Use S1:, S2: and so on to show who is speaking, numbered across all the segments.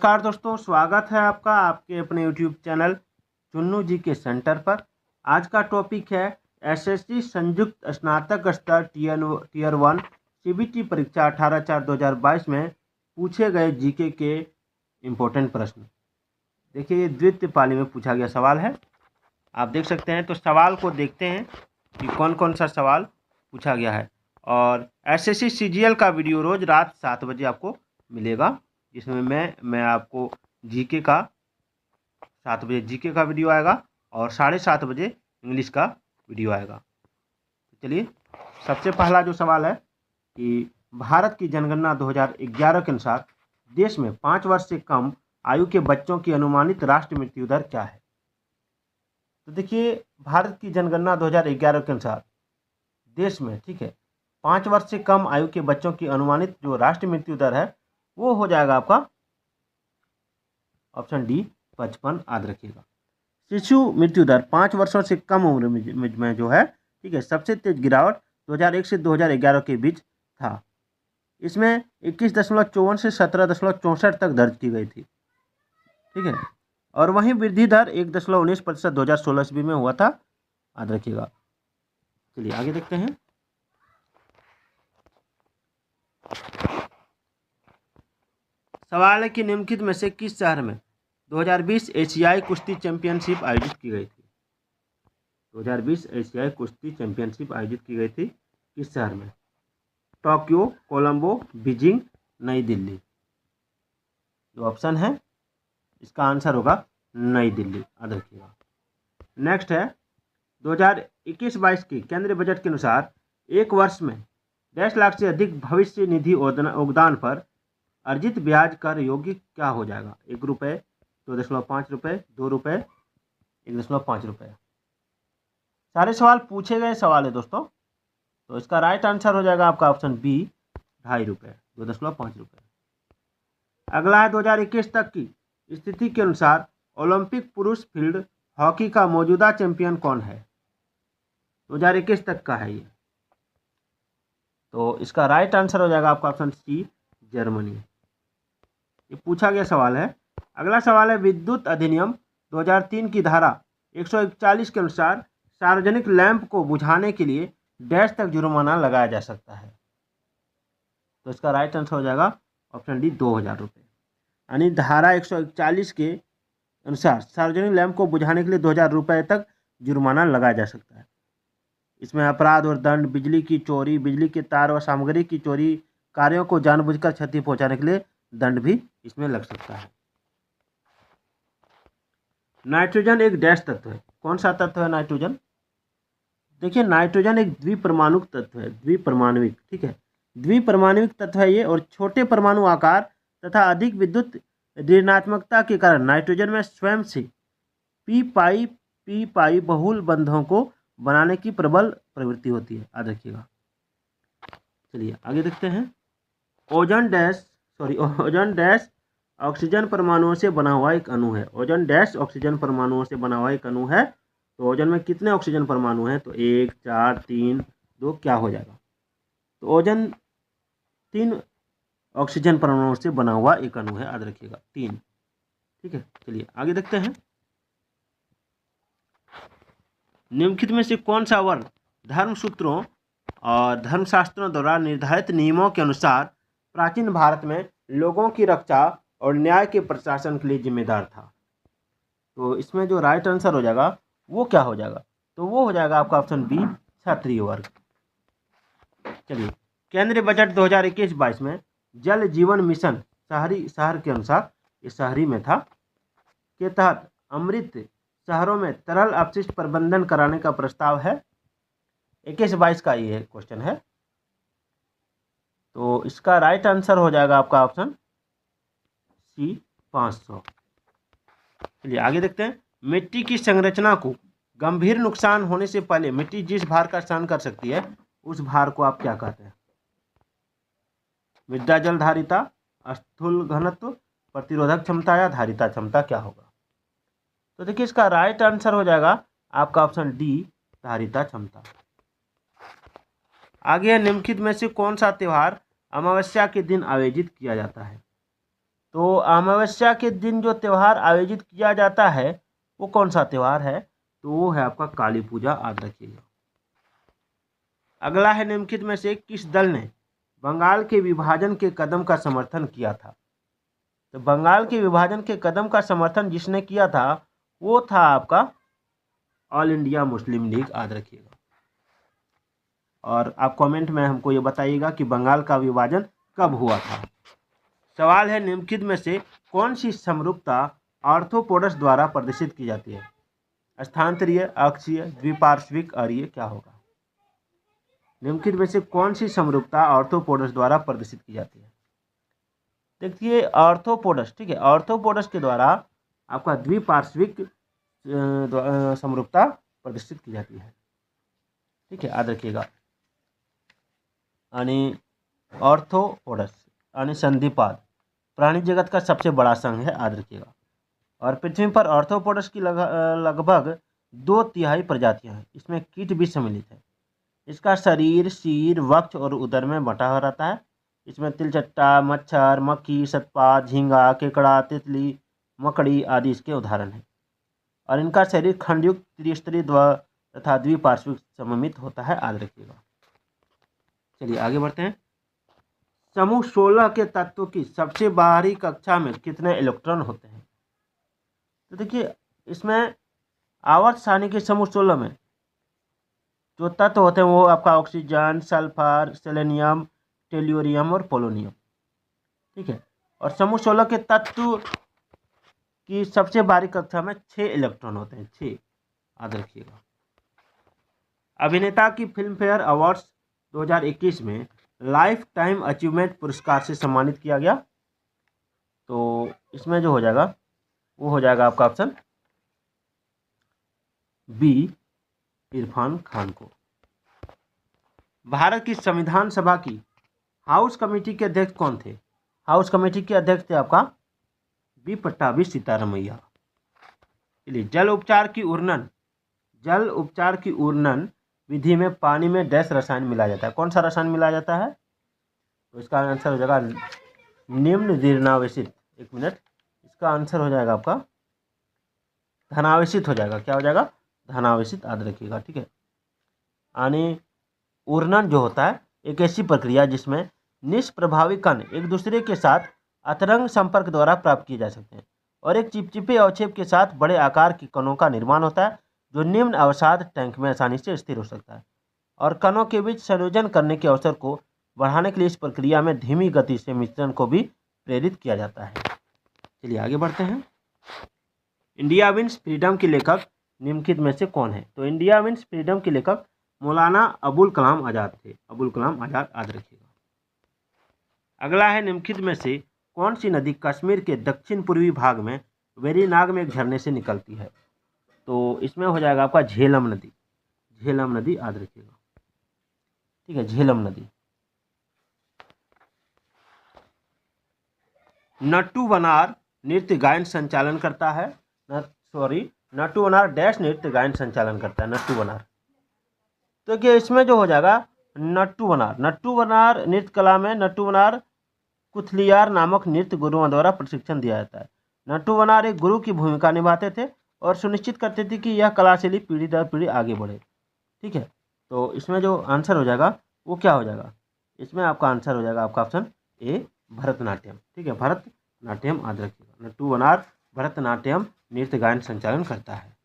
S1: नमस्कार दोस्तों, स्वागत है आपका आपके अपने YouTube चैनल चुन्नू जी के सेंटर पर। आज का टॉपिक है एसएससी संयुक्त स्नातक स्तर टीयर 1 सीबीटी परीक्षा 18/4/2022 में पूछे गए जीके के इम्पोर्टेंट प्रश्न। देखिए, ये द्वितीय पाली में पूछा गया सवाल है, आप देख सकते हैं। तो सवाल को देखते हैं कि कौन कौन सा सवाल पूछा गया है। और एसएससी सीजीएल का वीडियो रोज़ रात 7 बजे आपको मिलेगा, जिसमें मैं आपको जीके का 7 बजे जीके का वीडियो आएगा और 7:30 बजे इंग्लिश का वीडियो आएगा। तो चलिए, सबसे पहला जो सवाल है कि भारत की जनगणना 2011 के अनुसार देश में 5 वर्ष से कम आयु के बच्चों की अनुमानित राष्ट्रीय मृत्यु दर क्या है। तो देखिए, भारत की जनगणना 2011 के अनुसार देश में, ठीक है, 5 वर्ष से कम आयु के बच्चों की अनुमानित जो राष्ट्रीय मृत्यु दर है वो हो जाएगा आपका ऑप्शन डी 55। याद रखिएगा, शिशु मृत्यु दर 5 वर्षों से कम उम्र में जो है, ठीक है, सबसे तेज गिरावट 2001 से 2011 के बीच था। इसमें 21.54 से 17.64 तक दर्ज की गई थी, ठीक है। और वहीं वृद्धि दर 1.19% 2016 ईस्वी में हुआ था। याद रखिएगा। चलिए आगे देखते हैं। सवाल है कि निम्नलिखित में से किस शहर में 2020 एशियाई कुश्ती चैंपियनशिप आयोजित की गई थी। 2020 एशियाई कुश्ती चैंपियनशिप आयोजित की गई थी किस शहर में? टोक्यो, कोलंबो, बीजिंग, नई दिल्ली। जो ऑप्शन है इसका आंसर होगा नई दिल्ली। याद रखिएगा। नेक्स्ट है 2021-22 के केंद्रीय बजट के अनुसार एक वर्ष में 10 लाख से अधिक भविष्य निधि योगदान पर अर्जित ब्याज कर योग्य क्या हो जाएगा? 1 रुपये, 2.5 रुपये, 2 रुपये, 1.5 रुपये। सारे सवाल पूछे गए सवाल है दोस्तों। तो इसका राइट आंसर हो जाएगा आपका ऑप्शन बी 2.5 रुपये, 2.5 रुपये। अगला है 2021 तक की स्थिति के अनुसार ओलंपिक पुरुष फील्ड हॉकी का मौजूदा चैंपियन कौन है? 2021 तक का है ये। तो इसका राइट आंसर हो जाएगा आपका ऑप्शन सी जर्मनी। ये पूछा गया सवाल है। अगला सवाल है विद्युत अधिनियम 2003 की धारा 141 के अनुसार सार्वजनिक लैंप को बुझाने के लिए डैश तक जुर्माना लगाया जा सकता है। तो इसका राइट आंसर हो जाएगा ऑप्शन डी 2000 रुपये। यानी धारा 141 के अनुसार सार्वजनिक लैंप को बुझाने के लिए 2000 रुपये तक जुर्माना लगाया जा सकता है। इसमें अपराध और दंड, बिजली की चोरी, बिजली के तार व सामग्री की चोरी, कार्यों को जानबूझकर क्षति पहुंचाने के लिए दंड भी इसमें लग सकता है। नाइट्रोजन एक डैश तत्व है। कौन सा तत्व है नाइट्रोजन? देखिए, नाइट्रोजन एक द्विपरमाणुक तत्व है, द्विपरमाणुक, ठीक है, द्विपरमाणुक तत्व है ये। और छोटे परमाणु आकार तथा अधिक विद्युत ऋणात्मकता के कारण नाइट्रोजन में स्वयं से पी पाई बहुल बंधों को बनाने की प्रबल प्रवृत्ति होती है। याद रखिएगा। चलिए आगे देखते हैं। ओजोन डैश ऑक्सीजन परमाणुओं से बना हुआ एक अणु है। ओजोन डैश ऑक्सीजन परमाणुओं से बना हुआ एक अणु है। तो ओजोन में कितने ऑक्सीजन परमाणु हैं? तो 1, 4, 3, 2 क्या हो जाएगा? तो ओजोन 3 ऑक्सीजन परमाणुओं से बना हुआ एक अणु है। याद रखिएगा 3, ठीक है। चलिए आगे देखते हैं। निम्नलिखित में से कौन सा वर्ण धर्मसूत्रों और धर्मशास्त्रों द्वारा निर्धारित नियमों के अनुसार प्राचीन भारत में लोगों की रक्षा और न्याय के प्रशासन के लिए जिम्मेदार था? तो इसमें जो राइट आंसर हो जाएगा वो क्या हो जाएगा? तो वो हो जाएगा आपका ऑप्शन बी क्षत्रिय वर्ग। चलिए, केंद्रीय बजट 2021-22 में जल जीवन मिशन शहर के अनुसार, ये शहरी में था, के तहत अमृत शहरों में तरल अपशिष्ट प्रबंधन कराने का प्रस्ताव है। 21-22 का ये क्वेश्चन है। तो इसका राइट आंसर हो जाएगा आपका ऑप्शन सी 500। चलिए आगे देखते हैं। मिट्टी की संरचना को गंभीर नुकसान होने से पहले मिट्टी जिस भार का सहन कर सकती है उस भार को आप क्या कहते हैं? मृदा जल धारिता, स्थूल घनत्व, प्रतिरोधक क्षमता या धारिता क्षमता, क्या होगा? तो देखिए, इसका राइट आंसर हो जाएगा आपका ऑप्शन डी धारिता क्षमता। आगे निम्नलिखित में से कौन सा त्यौहार अमावस्या के दिन आयोजित किया जाता है? तो अमावस्या के दिन जो त्यौहार आयोजित किया जाता है वो कौन सा त्यौहार है? तो वो है आपका काली पूजा, याद रखिएगा। अगला है, निम्नलिखित में से किस दल ने बंगाल के विभाजन के कदम का समर्थन किया था? तो बंगाल के विभाजन के कदम का समर्थन जिसने किया था वो था आपका ऑल इंडिया मुस्लिम लीग, याद रखिएगा। और आप कमेंट में हमको ये बताइएगा कि बंगाल का विभाजन कब हुआ था। सवाल है, निम्नलिखित में से कौन सी समरूपता आर्थ्रोपोडस द्वारा प्रदर्शित की जाती है? स्थानांतरीय, अक्षीय, द्विपार्श्विक, और ये क्या होगा? निम्नलिखित में से कौन सी समरूपता आर्थ्रोपोडस द्वारा प्रदर्शित की जाती है? देखिए आर्थ्रोपोडस, ठीक है, आर्थ्रोपोडस के द्वारा आपका द्विपार्श्विक समरूपता प्रदर्शित की जाती है, ठीक है, याद रखिएगा। यानी आर्थ्रोपोडस यानी संधिपाद प्राणी जगत का सबसे बड़ा संघ है, याद रखिएगा। और पृथ्वी पर आर्थ्रोपोडस की लगभग 2/3 प्रजातियां हैं। इसमें कीट भी सम्मिलित है। इसका शरीर सिर, वक्ष और उदर में बंटा हुआ रहता है। इसमें तिलचट्टा, मच्छर, मक्खी, सतपात, झींगा, केकड़ा, तितली, मकड़ी आदि इसके उदाहरण हैं। और इनका शरीर खंडयुक्त, त्रिस्तरीय तथा द्विपार्श्विक सममित होता है, याद रखिएगा। चलिए आगे बढ़ते हैं। समूह 16 के तत्वों की सबसे बाहरी कक्षा में कितने इलेक्ट्रॉन होते हैं? तो देखिए इसमें आवर्त सारणी के समूह 16 में जो तत्व होते हैं वो आपका ऑक्सीजन, सल्फर, सेलेनियम, टेल्यूरियम और पोलोनियम, ठीक है। और समूह 16 के तत्व की सबसे बाहरी कक्षा में 6 इलेक्ट्रॉन होते हैं, 6, याद रखिएगा। अभिनेता की फिल्म फेयर अवार्ड्स 2021 में लाइफ टाइम अचीवमेंट पुरस्कार से सम्मानित किया गया। तो इसमें जो हो जाएगा वो हो जाएगा आपका ऑप्शन बी, इरफान खान को। भारत की संविधान सभा की हाउस कमेटी के अध्यक्ष कौन थे? हाउस कमेटी के अध्यक्ष थे आपका बी पट्टाभी सीतारमैया। चलिए, जल उपचार की उर्नन विधि में पानी में डैश रसायन मिलाया जाता है। कौन सा रसायन मिलाया जाता है? तो इसका आंसर हो जाएगा निम्न दीर्घावेशित। एक मिनट, इसका आंसर हो जाएगा आपका धनावेशित हो जाएगा। क्या हो जाएगा? धनावेशित, याद रखिएगा, ठीक है। यानी उर्नन जो होता है एक ऐसी प्रक्रिया जिसमें निष्प्रभावी कण एक दूसरे के साथ अतरंग संपर्क द्वारा प्राप्त किए जा सकते हैं और एक चिपचिपे अवक्षेप के साथ बड़े आकार के कणों का निर्माण होता है जो निम्न अवसाद टैंक में आसानी से स्थिर हो सकता है। और कणों के बीच संयोजन करने के अवसर को बढ़ाने के लिए इस प्रक्रिया में धीमी गति से मिश्रण को भी प्रेरित किया जाता है। चलिए आगे बढ़ते हैं। इंडिया विंस फ्रीडम के लेखक निम्नलिखित में से कौन है? तो इंडिया विंस फ्रीडम के लेखक मौलाना अबुल कलाम आज़ाद थे। अबुल कलाम आज़ाद, याद रखिएगा। अगला है, निम्नलिखित में से कौन सी नदी कश्मीर के दक्षिण पूर्वी भाग में वेरीनाग में एक झरने से निकलती है? तो इसमें हो जाएगा आपका झेलम नदी। झेलम नदी, याद रखिएगा, ठीक है, झेलम नदी। नट्टू वनार नृत्य गायन संचालन करता है। नट्टू वनार डैश नृत्य गायन संचालन करता है, नट्टू वनार। तो क्या इसमें जो हो जाएगा नट्टू वनार नृत्य कला में नट्टू वनार कुथलियार नामक नृत्य गुरुओं द्वारा प्रशिक्षण दिया जाता है। नट्टू वनार एक गुरु की भूमिका निभाते थे और सुनिश्चित करते थे कि यह कला शैली पीढ़ी दर पीढ़ी आगे बढ़े, ठीक है। तो इसमें जो आंसर हो जाएगा वो क्या हो जाएगा? इसमें आपका आंसर हो जाएगा आपका ऑप्शन ए, भरतनाट्यम, ठीक है, भरतनाट्यम, याद रखिएगा। नट्टू वनार भरतनाट्यम नृत्य गायन संचालन करता है।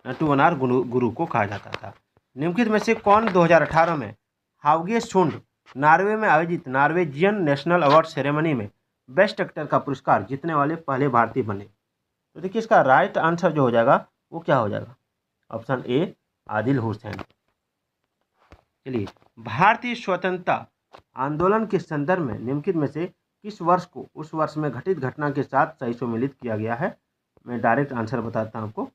S1: नट्टू वनार गुरु को कहा जाता था। निम्नलिखित में से कौन 2018 में हाउगे सुंड नॉर्वे में आयोजित नॉर्वेजियन नेशनल अवार्ड सेरेमनी में बेस्ट एक्टर का पुरस्कार जीतने वाले पहले भारतीय बने? तो देखिए इसका राइट आंसर जो हो जाएगा वो क्या हो जाएगा? Option A, Adil Hussain. चलिए, भारतीय स्वतंत्रता आंदोलन के संदर्भ में निम्नलिखित में से किस वर्ष को उस वर्ष में घटित घटना के साथ सही सम्मिलित किया गया है? मैं डायरेक्ट आंसर बताता हूं आपको।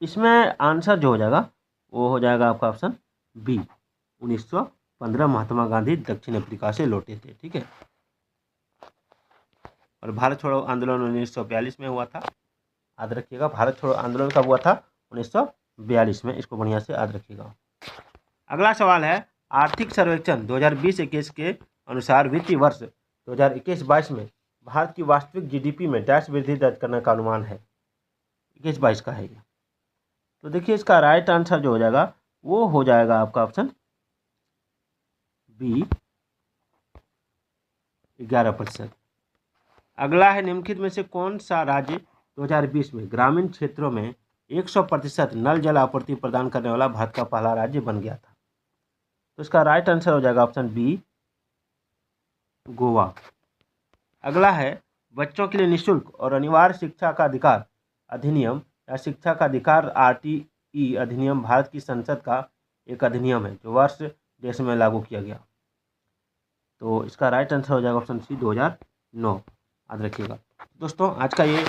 S1: इसमें आंसर जो हो जाएगा वो हो जाएगा आपका ऑप्शन बी, 1915 महात्मा गांधी दक्षिण अफ्रीका से लौटे थे, ठीक है। और भारत छोड़ो आंदोलन 1942 में हुआ था, याद रखिएगा। भारत छोड़ो आंदोलन कब हुआ था? 1942 में। इसको बढ़िया से याद रखिएगा। अगला सवाल है, आर्थिक सर्वेक्षण 2020-21 के अनुसार वित्तीय वर्ष 2021-22 में भारत की वास्तविक जीडीपी में डैश वृद्धि दर्ज करने का अनुमान है। 21-22 का है ये। तो देखिए इसका राइट आंसर जो हो जाएगा वो हो जाएगा आपका ऑप्शन बी 11%। अगला है निम्नलिखित में से कौन सा राज्य 2020 में ग्रामीण क्षेत्रों में 100% नल जल आपूर्ति प्रदान करने वाला भारत का पहला राज्य बन गया था। तो इसका राइट आंसर हो जाएगा ऑप्शन बी गोवा। अगला है बच्चों के लिए निःशुल्क और अनिवार्य शिक्षा का अधिकार अधिनियम या शिक्षा का अधिकार RTE अधिनियम भारत की संसद का एक अधिनियम है जो वर्ष देश में लागू किया गया। तो इसका राइट आंसर हो जाएगा ऑप्शन सी 2009। याद रखिएगा दोस्तों। आज का ये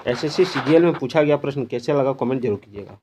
S1: SSC CGL में पूछा गया प्रश्न कैसे लगा कमेंट जरूर कीजिएगा।